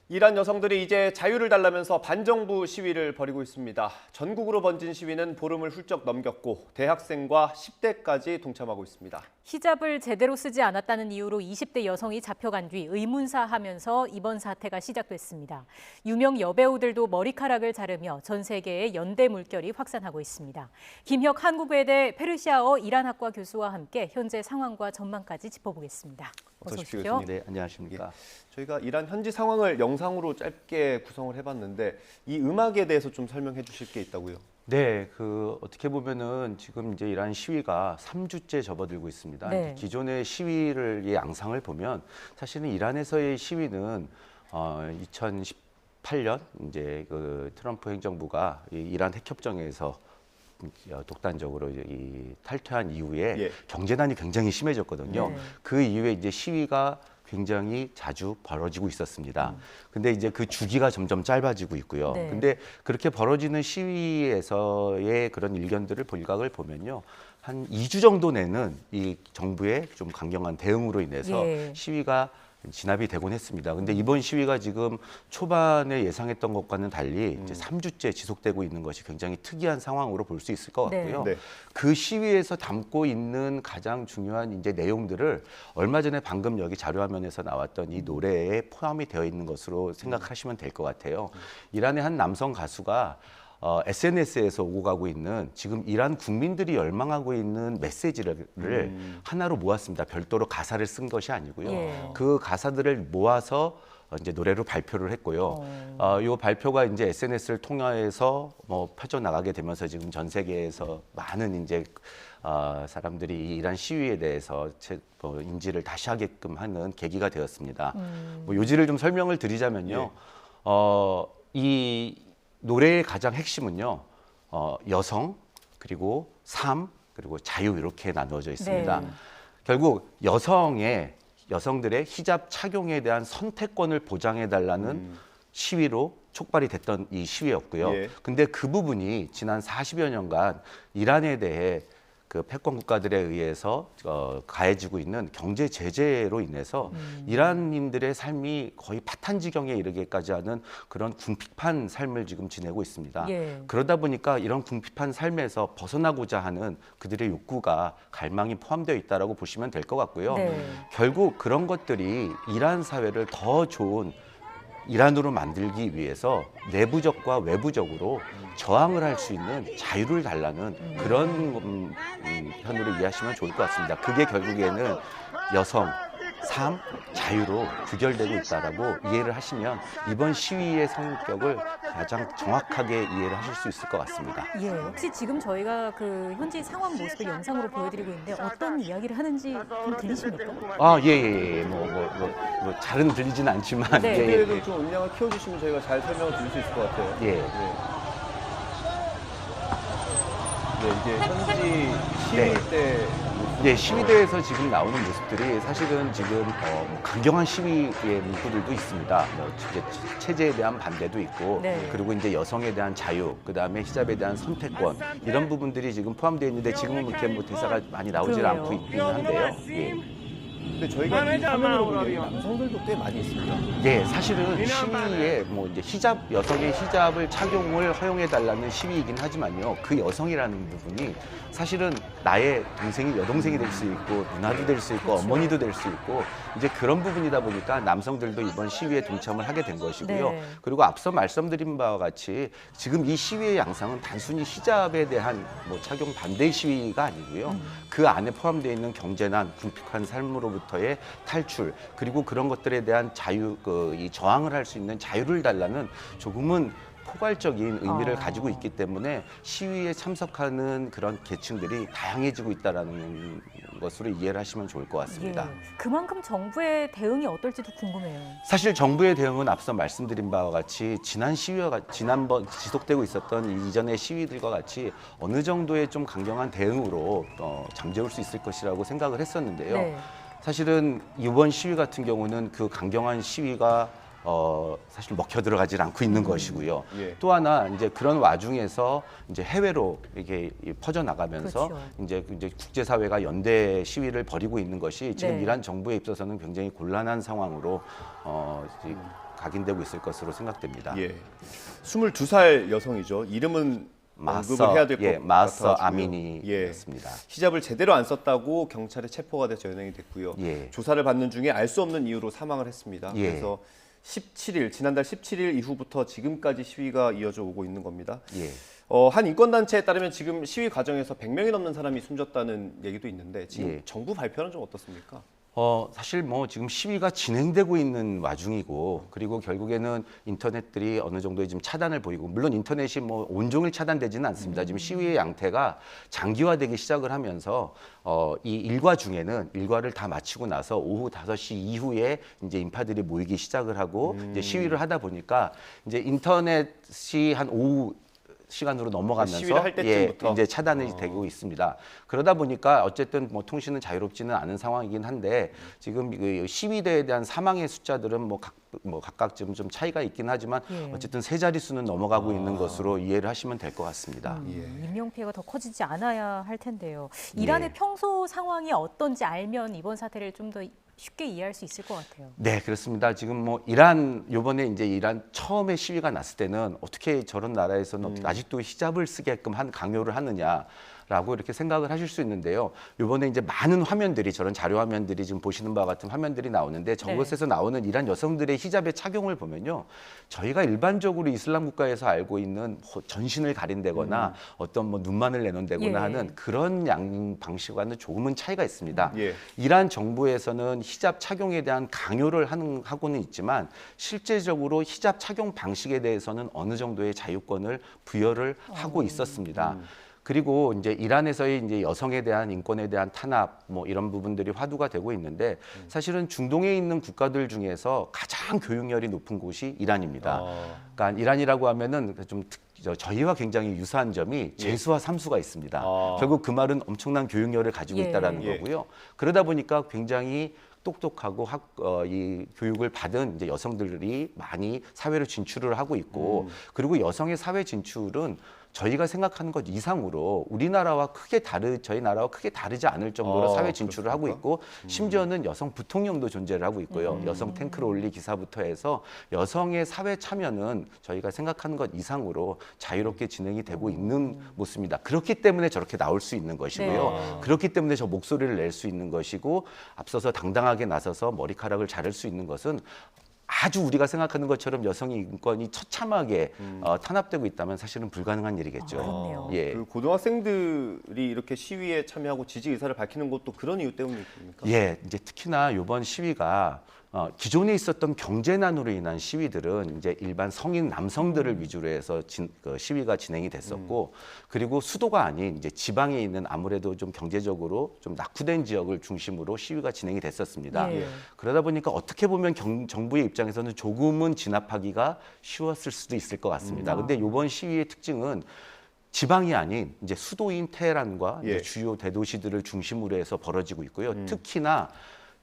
이란 여성들이 이제 자유를 달라면서 반정부 시위를 벌이고 있습니다. 전국으로 번진 시위는 보름을 훌쩍 넘겼고 대학생과 10대까지 동참하고 있습니다. 히잡을 제대로 쓰지 않았다는 이유로 20대 여성이 잡혀간 뒤 의문사하면서 이번 사태가 시작됐습니다. 유명 여배우들도 머리카락을 자르며 전 세계에 연대 물결이 확산하고 있습니다. 김혁 한국외대 페르시아어 이란학과 교수와 함께 현재 상황과 전망까지 짚어보겠습니다. 어서 오십시오. 네, 안녕하십니까. 저희가 이란 현지 상황을 영상으로 짧게 구성을 해봤는데 이 음악에 대해서 좀 설명해 주실 게 있다고요? 네, 어떻게 보면은 지금 이제 이란 시위가 3주째 접어들고 있습니다. 네. 기존의 시위를 이 양상을 보면 사실은 이란에서의 시위는 2018년 이제 그 트럼프 행정부가 이 이란 핵협정에서 독단적으로 이 탈퇴한 이후에 경제난이 굉장히 심해졌거든요. 네. 그 이후에 이제 시위가 굉장히 자주 벌어지고 있었습니다. 근데 이제 그 주기가 점점 짧아지고 있고요. 네. 근데 그렇게 벌어지는 시위에서의 그런 일견들을 일각을 보면요. 한 2주 정도 내는 이 정부의 좀 강경한 대응으로 인해서 시위가 진압이 되곤 했습니다. 근데 이번 시위가 지금 초반에 예상했던 것과는 달리 이제 3주째 지속되고 있는 것이 굉장히 특이한 상황으로 볼 수 있을 것 같고요. 네. 그 시위에서 담고 있는 가장 중요한 이제 내용들을 얼마 전에 방금 여기 자료화면에서 나왔던 이 노래에 포함이 되어 있는 것으로 생각하시면 될 것 같아요. 이란의 한 남성 가수가 SNS에서 오고 가고 있는 지금 이란 국민들이 열망하고 있는 메시지를 하나로 모았습니다. 별도로 가사를 쓴 것이 아니고요. 그 가사들을 모아서 이제 노래로 발표를 했고요. 이 발표가 이제 SNS를 통해서 뭐 퍼져 나가게 되면서 지금 전 세계에서 많은 이제 사람들이 이 이란 시위에 대해서 인지를 다시 하게끔 하는 계기가 되었습니다. 뭐 요지를 좀 설명을 드리자면요. 이 노래의 가장 핵심은요, 여성, 그리고 삶, 그리고 자유 이렇게 나누어져 있습니다. 네. 결국 여성들의 히잡 착용에 대한 선택권을 보장해달라는 시위로 촉발이 됐던 이 시위였고요. 근데 그 부분이 지난 40여 년간 이란에 대해 그 패권 국가들에 의해서 가해지고 있는 경제 제재로 인해서 이란인들의 삶이 거의 파탄지경에 이르게까지 하는 그런 궁핍한 삶을 지금 지내고 있습니다. 그러다 보니까 이런 궁핍한 삶에서 벗어나고자 하는 그들의 욕구가 갈망이 포함되어 있다라고 보시면 될 것 같고요. 결국 그런 것들이 이란 사회를 더 좋은 이란으로 만들기 위해서 내부적과 외부적으로 저항을 할 수 있는 자유를 달라는 그런 편으로 이해하시면 좋을 것 같습니다. 그게 결국에는 여성, 삶, 자유로 규결되고 있다라고 이해를 하시면 이번 시위의 성격을 가장 정확하게 이해를 하실 수 있을 것 같습니다. 예, 혹시 지금 저희가 그 현지 상황 모습을 영상으로 보여드리고 있는데 어떤 이야기를 하는지 좀 들리십니까? 예. 잘은 들리진 않지만. 네. 그래도 좀 음량을 키워주시면 저희가 잘 설명을 드릴 수 있을 것 같아요. 이게 현지 시위 때. 시위대에서 지금 나오는 모습들이 사실은 지금 강경한 시위의 문구들도 있습니다. 이제 체제에 대한 반대도 있고, 그리고 이제 여성에 대한 자유, 그 다음에 히잡에 대한 선택권 이런 부분들이 지금 포함되어 있는데 지금은 그렇게 뭐 대사가 많이 나오질 않고 있기는 한데요. 근데 저희가 이 화면으로 보면 남성들도 꽤 많이 있습니다. 사실은 시위에 뭐 이제 여성의 히잡을 착용을 허용해 달라는 시위이긴 하지만요. 그 여성이라는 부분이 사실은 나의 동생이 여동생이 될 수 있고 누나도 될 수 있고 어머니도 될 수 있고 이제 그런 부분이다 보니까 남성들도 이번 시위에 동참을 하게 된 것이고요. 그리고 앞서 말씀드린 바와 같이 지금 이 시위의 양상은 단순히 히잡에 대한 뭐 착용 반대 시위가 아니고요. 그 안에 포함되어 있는 경제난, 궁핍한 삶으로부터의 탈출, 그리고 그런 것들에 대한 자유, 이 저항을 할 수 있는 자유를 달라는 조금은 포괄적인 의미를 가지고 있기 때문에 시위에 참석하는 그런 계층들이 다양해지고 있다는 것으로 이해를 하시면 좋을 것 같습니다. 그만큼 정부의 대응이 어떨지도 궁금해요. 사실 정부의 대응은 앞서 말씀드린 바와 같이 지난번 지속되고 있었던 이전의 시위들과 같이 어느 정도의 좀 강경한 대응으로 잠재울 수 있을 것이라고 생각을 했었는데요. 사실은 이번 시위 같은 경우는 그 강경한 시위가 사실 먹혀 들어가질 않고 있는 것이고요. 또 하나 이제 그런 와중에서 이제 해외로 이게 퍼져 나가면서 이제 국제사회가 연대 시위를 벌이고 있는 것이 지금 이란 정부에 있어서는 굉장히 곤란한 상황으로 각인되고 있을 것으로 생각됩니다. 예. 22살 여성이죠. 이름은 언급을 해야 될 것 같아요. 마서 아미니였습니다. 히잡을 제대로 안 썼다고 경찰에 체포가 돼서 연행이 됐고요. 예. 조사를 받는 중에 알 수 없는 이유로 사망을 했습니다. 예. 그래서 지난달 17일 이후부터 지금까지 시위가 이어져 오고 있는 겁니다. 예. 한 인권단체에 따르면 지금 시위 과정에서 100명이 넘는 사람이 숨졌다는 얘기도 있는데 지금 예. 정부 발표는 좀 어떻습니까? 사실 뭐 지금 시위가 진행되고 있는 와중이고 그리고 결국에는 인터넷들이 어느 정도의 지금 차단을 보이고 물론 인터넷이 뭐 온종일 차단되지는 않습니다. 지금 시위의 양태가 장기화되기 시작을 하면서 이 일과를 다 마치고 나서 오후 5시 이후에 이제 인파들이 모이기 시작을 하고 이제 시위를 하다 보니까 이제 인터넷이 한 오후 시간으로 넘어가면서 시위를 할 때쯤부터 이제 차단이 되고 있습니다. 그러다 보니까 어쨌든 뭐 통신은 자유롭지는 않은 상황이긴 한데 지금 그 시위대에 대한 사망의 숫자들은 뭐 각각 좀 차이가 있긴 하지만 어쨌든 세 자릿수는 넘어가고 있는 것으로 이해를 하시면 될 것 같습니다. 인명 피해가 더 커지지 않아야 할 텐데요. 이란의 평소 상황이 어떤지 알면 이번 사태를 좀 더 쉽게 이해할 수 있을 것 같아요. 네, 그렇습니다. 지금 뭐 요번에 이제 이란 처음에 시위가 났을 때는 어떻게 저런 나라에서는 아직도 히잡을 쓰게끔 강요를 하느냐. 라고 이렇게 생각을 하실 수 있는데요. 이번에 이제 많은 화면들이 저런 자료 화면들이 지금 보시는 바와 같은 화면들이 나오는데 저것에서 나오는 이란 여성들의 히잡의 착용을 보면요. 저희가 일반적으로 이슬람 국가에서 알고 있는 전신을 가린다거나 어떤 뭐 눈만을 내놓는다거나 하는 그런 방식과는 조금은 차이가 있습니다. 이란 정부에서는 히잡 착용에 대한 강요를 하고는 있지만 실제적으로 히잡 착용 방식에 대해서는 어느 정도의 자유권을 부여를 하고 있었습니다. 그리고 이제 이란에서의 이제 여성에 대한 인권에 대한 탄압 뭐 이런 부분들이 화두가 되고 있는데 사실은 중동에 있는 국가들 중에서 가장 교육열이 높은 곳이 이란입니다. 그러니까 이란이라고 하면은 좀 저희와 굉장히 유사한 점이 재수와 삼수가 있습니다. 결국 그 말은 엄청난 교육열을 가지고 있다라는 거고요. 그러다 보니까 굉장히 똑똑하고 이 교육을 받은 이제 여성들이 많이 사회로 진출을 하고 있고 그리고 여성의 사회 진출은 저희가 생각하는 것 이상으로 저희 나라와 크게 다르지 않을 정도로 사회 진출을 하고 있고 심지어는 여성 부통령도 존재를 하고 있고요. 여성 탱크롤리 기사부터 해서 여성의 사회 참여는 저희가 생각하는 것 이상으로 자유롭게 진행이 되고 있는 모습입니다. 그렇기 때문에 저렇게 나올 수 있는 것이고요. 그렇기 때문에 저 목소리를 낼 수 있는 것이고 앞서서 당당하게 나서서 머리카락을 자를 수 있는 것은 아주 우리가 생각하는 것처럼 여성의 인권이 처참하게 탄압되고 있다면 사실은 불가능한 일이겠죠. 그 고등학생들이 이렇게 시위에 참여하고 지지 의사를 밝히는 것도 그런 이유 때문입니까? 예, 이제 특히나 이번 시위가 기존에 있었던 경제난으로 인한 시위들은 이제 일반 성인 남성들을 위주로 해서 시위가 진행이 됐었고 그리고 수도가 아닌 이제 지방에 있는 아무래도 좀 경제적으로 좀 낙후된 지역을 중심으로 시위가 진행이 됐었습니다. 그러다 보니까 어떻게 보면 정부의 입장에서는 조금은 진압하기가 쉬웠을 수도 있을 것 같습니다. 근데 이번 시위의 특징은 지방이 아닌 이제 수도인 테헤란과 이제 주요 대도시들을 중심으로 해서 벌어지고 있고요. 특히나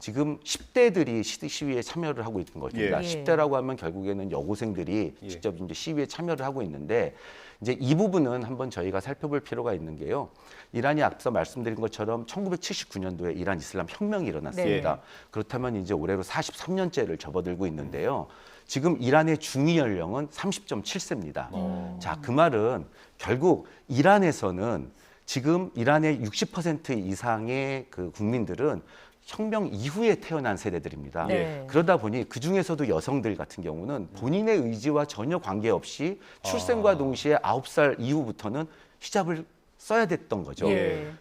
지금 10대들이 시위에 참여를 하고 있는 것입니다. 10대라고 하면 결국에는 여고생들이 직접 이제 시위에 참여를 하고 있는데 이제 이 부분은 한번 저희가 살펴볼 필요가 있는 게요. 이란이 앞서 말씀드린 것처럼 1979년도에 이란 이슬람 혁명이 일어났습니다. 그렇다면 이제 올해로 43년째를 접어들고 있는데요. 지금 이란의 중위 연령은 30.7세입니다. 자, 그 말은 결국 이란에서는 지금 이란의 60% 이상의 그 국민들은 혁명 이후에 태어난 세대들입니다. 그러다 보니 그중에서도 여성들 같은 경우는 본인의 의지와 전혀 관계없이 출생과 동시에 9살 이후부터는 히잡을 써야 됐던 거죠.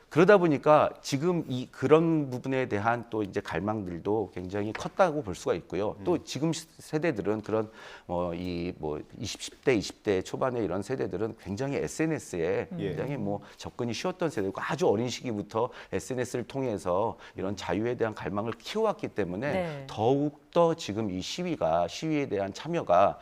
그러다 보니까 지금 그런 부분에 대한 또 이제 갈망들도 굉장히 컸다고 볼 수가 있고요. 또 지금 세대들은 그런 10대, 20대 초반의 이런 세대들은 굉장히 SNS에 굉장히 뭐 접근이 쉬웠던 세대고 아주 어린 시기부터 SNS를 통해서 이런 자유에 대한 갈망을 키워왔기 때문에 더욱 더 지금 이 시위에 대한 참여가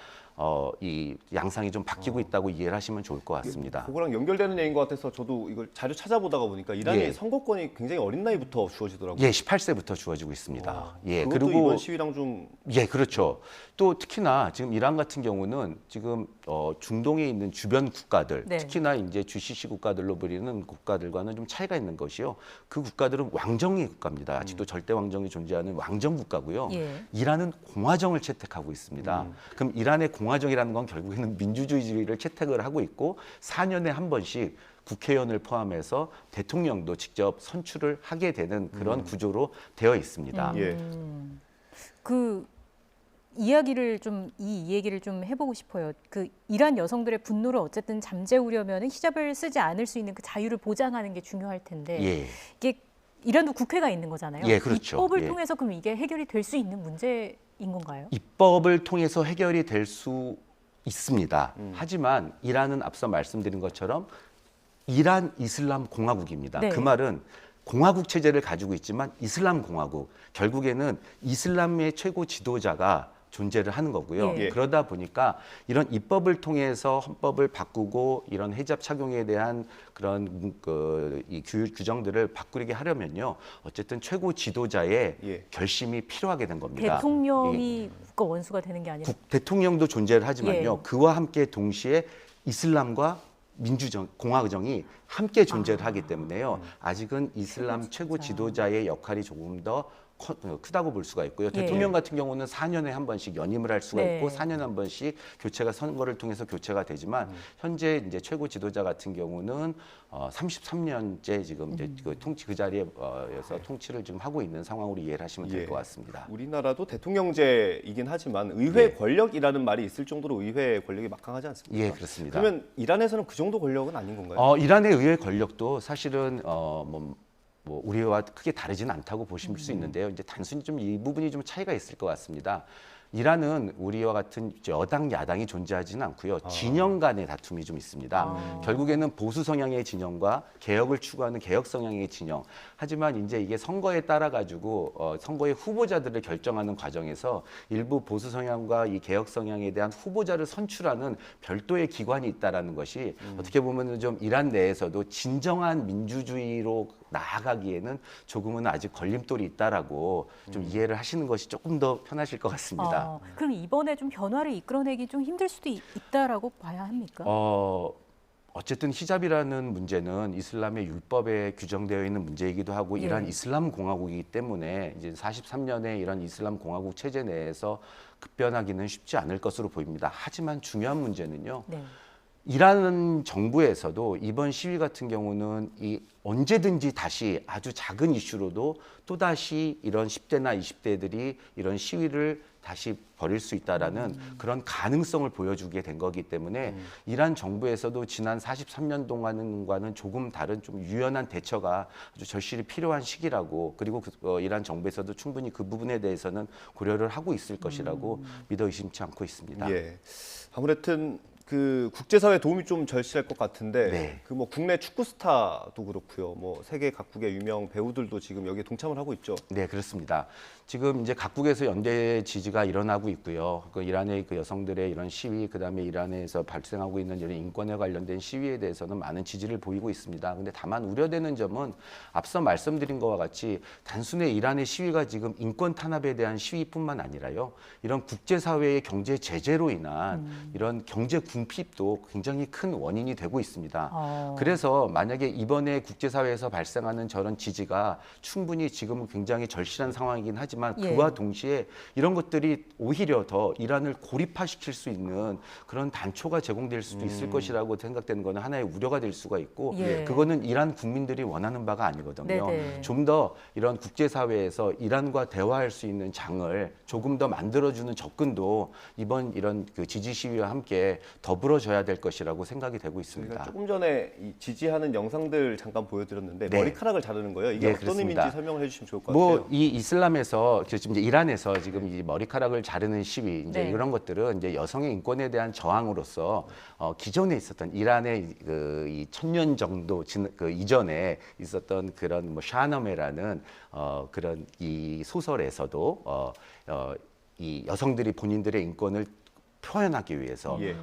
이 양상이 좀 바뀌고 있다고 이해를 하시면 좋을 것 같습니다. 그거랑 연결되는 얘기인 것 같아서 저도 이걸 자료 찾아보다가 보니까 이란이 예. 선거권이 굉장히 어린 나이부터 주어지더라고요. 예, 18세부터 주어지고 있습니다. 예, 그것도 그리고 이번 시위랑 좀 예, 그렇죠. 또 특히나 지금 이란 같은 경우는 지금 중동에 있는 주변 국가들, 네. 특히나 이제 GCC 국가들로 불리는 국가들과는 좀 차이가 있는 것이요. 그 국가들은 왕정의 국가입니다. 아직도 절대 왕정이 존재하는 왕정 국가고요. 예. 이란은 공화정을 채택하고 있습니다. 그럼 이란의 공화정이라는 건 결국에는 민주주의를 채택을 하고 있고 4년에 한 번씩 국회의원을 포함해서 대통령도 직접 선출을 하게 되는 그런 구조로 되어 있습니다. 예. 그 이야기를 이 얘기를 좀 해보고 싶어요. 그 이란 여성들의 분노를 어쨌든 잠재우려면 히잡을 쓰지 않을 수 있는 그 자유를 보장하는 게 중요할 텐데 예. 이게 이란도 국회가 있는 거잖아요. 예, 그렇죠. 입법을 예. 통해서 그럼 이게 해결이 될 수 있는 문제인 건가요? 입법을 통해서 해결이 될 수 있습니다. 하지만 이란은 앞서 말씀드린 것처럼 이란 이슬람 공화국입니다. 네. 그 말은 공화국 체제를 가지고 있지만 이슬람 공화국, 결국에는 이슬람의 최고 지도자가 존재를 하는 거고요. 예. 그러다 보니까 이런 입법을 통해서 헌법을 바꾸고 이런 히잡 착용에 대한 그런 이 규정들을 바꾸게 하려면요, 어쨌든 최고 지도자의 예. 결심이 필요하게 된 겁니다. 대통령이 국가 원수가 되는 게 아니라 대통령도 존재를 하지만요, 예. 그와 함께 동시에 이슬람과 공화정이 함께 존재를 하기 때문에요. 아직은 이슬람 최고 지도자의 역할이 조금 더 크다고 볼 수가 있고요. 예. 대통령 같은 경우는 4년에 한 번씩 연임을 할 수가 네. 있고 4년에 한 번씩 선거를 통해서 교체가 되지만 현재 이제 최고 지도자 같은 경우는 33년째 지금 이제 그 자리에서 통치를 지금 하고 있는 상황으로 이해를 하시면 될 것 같습니다. 우리나라도 대통령제이긴 하지만 의회 권력이라는 말이 있을 정도로 의회 권력이 막강하지 않습니까? 예, 그렇습니다. 그러면 이란에서는 그 정도 권력은 아닌 건가요? 이란의 의회 권력도 사실은 뭐 우리와 크게 다르지는 않다고 보실 수 있는데요. 이제 단순히 좀 이 부분이 좀 차이가 있을 것 같습니다. 이란은 우리와 같은 여당, 야당이 존재하지는 않고요. 진영 간의 다툼이 좀 있습니다. 결국에는 보수 성향의 진영과 개혁을 추구하는 개혁 성향의 진영. 하지만 이제 이게 선거에 따라 가지고 선거의 후보자들을 결정하는 과정에서 일부 보수 성향과 이 개혁 성향에 대한 후보자를 선출하는 별도의 기관이 있다라는 것이 어떻게 보면 좀 이란 내에서도 진정한 민주주의로 나아가기에는 조금은 아직 걸림돌이 있다라고 좀 이해를 하시는 것이 조금 더 편하실 것 같습니다. 그럼 이번에 좀 변화를 이끌어내기 좀 힘들 수도 있다라고 봐야 합니까? 어쨌든 히잡이라는 문제는 이슬람의 율법에 규정되어 있는 문제이기도 하고 예. 이란 이슬람 공화국이기 때문에 이제 43년에 이런 이슬람 공화국 체제 내에서 급변하기는 쉽지 않을 것으로 보입니다. 하지만 중요한 문제는요. 네. 이란 정부에서도 이번 시위 같은 경우는 언제든지 다시 아주 작은 이슈로도 또다시 이런 10대나 20대들이 이런 시위를 다시 벌일 수 있다라는 그런 가능성을 보여주게 된 거기 때문에 이란 정부에서도 지난 43년 동안과는 조금 다른 좀 유연한 대처가 아주 절실히 필요한 시기라고, 그리고 이란 정부에서도 충분히 그 부분에 대해서는 고려를 하고 있을 것이라고 믿어 의심치 않고 있습니다. 예. 아무튼 그 국제사회 도움이 좀 절실할 것 같은데 네. 그 뭐 국내 축구 스타도 그렇고요. 뭐 세계 각국의 유명 배우들도 지금 여기에 동참을 하고 있죠. 네, 그렇습니다. 지금 이제 각국에서 연대 지지가 일어나고 있고요. 그 이란의 그 여성들의 이런 시위, 그다음에 이란에서 발생하고 있는 이런 인권에 관련된 시위에 대해서는 많은 지지를 보이고 있습니다. 근데 다만 우려되는 점은 앞서 말씀드린 것과 같이 단순히 이란의 시위가 지금 인권 탄압에 대한 시위뿐만 아니라요. 이런 국제사회의 경제 제재로 인한 이런 경제 궁핍도 굉장히 큰 원인이 되고 있습니다. 그래서 만약에 이번에 국제사회에서 발생하는 저런 지지가 충분히 지금은 굉장히 절실한 상황이긴 하지만 그와 동시에 이런 것들이 오히려 더 이란을 고립화시킬 수 있는 그런 단초가 제공될 수도 있을 것이라고 생각되는 것은 하나의 우려가 될 수가 있고 그거는 이란 국민들이 원하는 바가 아니거든요. 좀 더 이런 국제사회에서 이란과 대화할 수 있는 장을 조금 더 만들어주는 접근도 이번 이런 그 지지 시위와 함께 더불어져야 될 것이라고 생각이 되고 있습니다. 저희가 조금 전에 이 지지하는 영상들 잠깐 보여드렸는데 네. 머리카락을 자르는 거예요. 이게 네, 어떤 그렇습니다. 의미인지 설명을 해주시면 좋을 것 같아요. 이 이슬람에서 지금 이제 이란에서 지금 이 머리카락을 자르는 시위 이제 네. 이런 것들은 이제 여성의 인권에 대한 저항으로서 기존에 있었던 이란의 이 1000년 정도 이전에 있었던 그런 뭐 샤너메라는 그런 이 소설에서도 이 여성들이 본인들의 인권을 표현하기 위해서 예.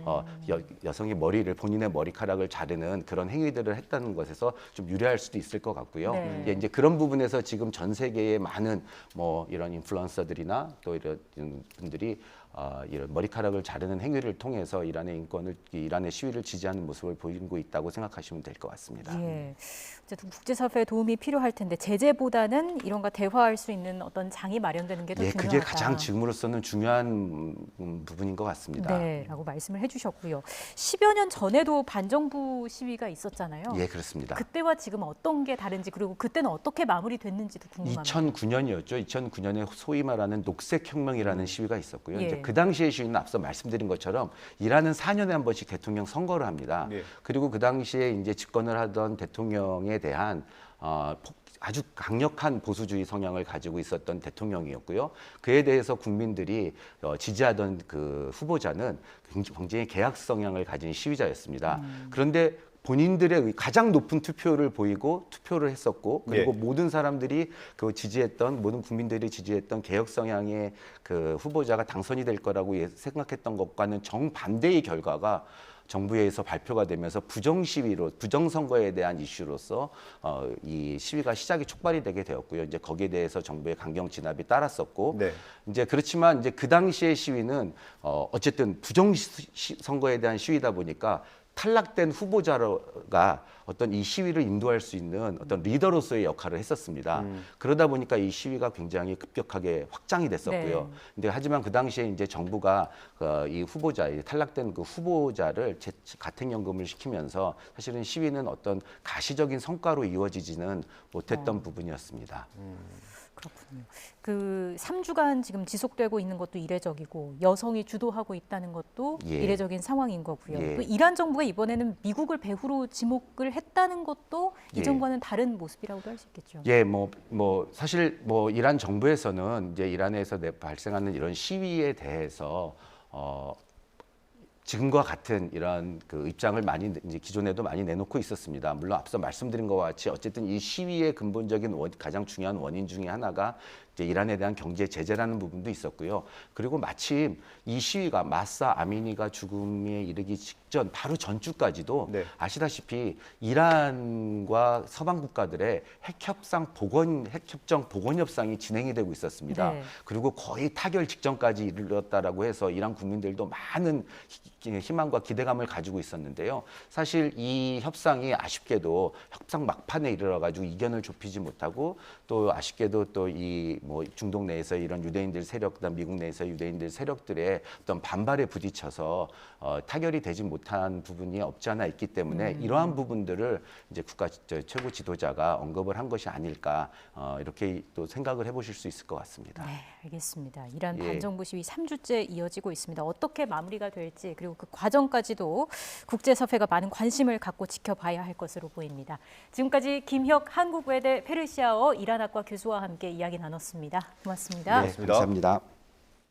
여성이 본인의 머리카락을 자르는 그런 행위들을 했다는 것에서 좀 유래할 수도 있을 것 같고요. 네. 이제 그런 부분에서 지금 전 세계의 많은 뭐 이런 인플루언서들이나 또 이런 분들이 이런 머리카락을 자르는 행위를 통해서 이란의 시위를 지지하는 모습을 보이고 있다고 생각하시면 될 것 같습니다. 예. 어쨌든 국제사회의 도움이 필요할 텐데 제재보다는 이런가 대화할 수 있는 어떤 장이 마련되는 게 더 예, 중요하다. 그게 가장 지금으로서는 중요한 부분인 것 같습니다. 네, 라고 말씀을 해주셨고요. 10여 년 전에도 반정부 시위가 있었잖아요. 예, 그렇습니다. 그때와 지금 어떤 게 다른지 그리고 그때는 어떻게 마무리됐는지도 궁금합니다. 2009년이었죠. 2009년에 소위 말하는 녹색혁명이라는 시위가 있었고요. 예. 이제 그 당시의 시위는 앞서 말씀드린 것처럼 이란은 4년에 한 번씩 대통령 선거를 합니다. 예. 그리고 그 당시에 이제 집권을 하던 대통령에 대한 아주 강력한 보수주의 성향을 가지고 있었던 대통령이었고요. 그에 대해서 국민들이 지지하던 그 후보자는 굉장히 개혁 성향을 가진 시위자였습니다. 그런데 본인들의 가장 높은 투표를 보이고 투표를 했었고 그리고 예. 모든 사람들이 모든 국민들이 지지했던 개혁 성향의 그 후보자가 당선이 될 거라고 생각했던 것과는 정반대의 결과가 정부에서 발표가 되면서 부정선거에 대한 이슈로서 이 시위가 촉발이 되게 되었고요. 이제 거기에 대해서 정부의 강경 진압이 따랐었고, 네. 이제 그렇지만 이제 그 당시의 시위는 어쨌든 부정선거에 대한 시위다 보니까 탈락된 후보자가 어떤 이 시위를 인도할 수 있는 어떤 리더로서의 역할을 했었습니다. 그러다 보니까 이 시위가 굉장히 급격하게 확장이 됐었고요. 네. 근데 하지만 그 당시에 이제 정부가 이 탈락된 그 후보자를 가택연금을 시키면서 사실은 시위는 어떤 가시적인 성과로 이루어지지는 못했던 부분이었습니다. 그렇군요. 그 3주간 지금 지속되고 있는 것도 이례적이고 여성이 주도하고 있다는 것도 예. 이례적인 상황인 거고요. 예. 또 이란 정부가 이번에는 미국을 배후로 지목을 했다는 것도 예. 이전과는 다른 모습이라고도 할 수 있겠죠. 예, 사실 이란 정부에서는 이제 이란에서 발생하는 이런 시위에 대해서 지금과 같은 이런 그 입장을 많이 이제 기존에도 많이 내놓고 있었습니다. 물론 앞서 말씀드린 것과 같이 어쨌든 이 시위의 근본적인 가장 중요한 원인 중에 하나가 이제 이란에 대한 경제 제재라는 부분도 있었고요. 그리고 마침 이 시위가 마사 아미니가 죽음에 이르기 직전 바로 전주까지도 네. 아시다시피 이란과 서방 국가들의 핵협정 복원 협상이 진행이 되고 있었습니다. 네. 그리고 거의 타결 직전까지 이르렀다라고 해서 이란 국민들도 많은 희망과 기대감을 가지고 있었는데요. 사실 이 협상이 아쉽게도 협상 막판에 이르러가지고 이견을 좁히지 못하고 또 아쉽게도 또 이 중동 내에서 이런 유대인들 세력, 그다음 미국 내에서 유대인들 세력들의 어떤 반발에 부딪혀서 타결이 되지 못한 부분이 없지 않아 있기 때문에 이러한 부분들을 이제 국가 최고 지도자가 언급을 한 것이 아닐까 이렇게 또 생각을 해보실 수 있을 것 같습니다. 네, 알겠습니다. 이란 예. 반정부 시위 3주째 이어지고 있습니다. 어떻게 마무리가 될지 그리고 그 과정까지도 국제사회가 많은 관심을 갖고 지켜봐야 할 것으로 보입니다. 지금까지 김혁 한국외대 페르시아어 이란학과 교수와 함께 이야기 나눴습니다. 고맙습니다. 네, 감사합니다.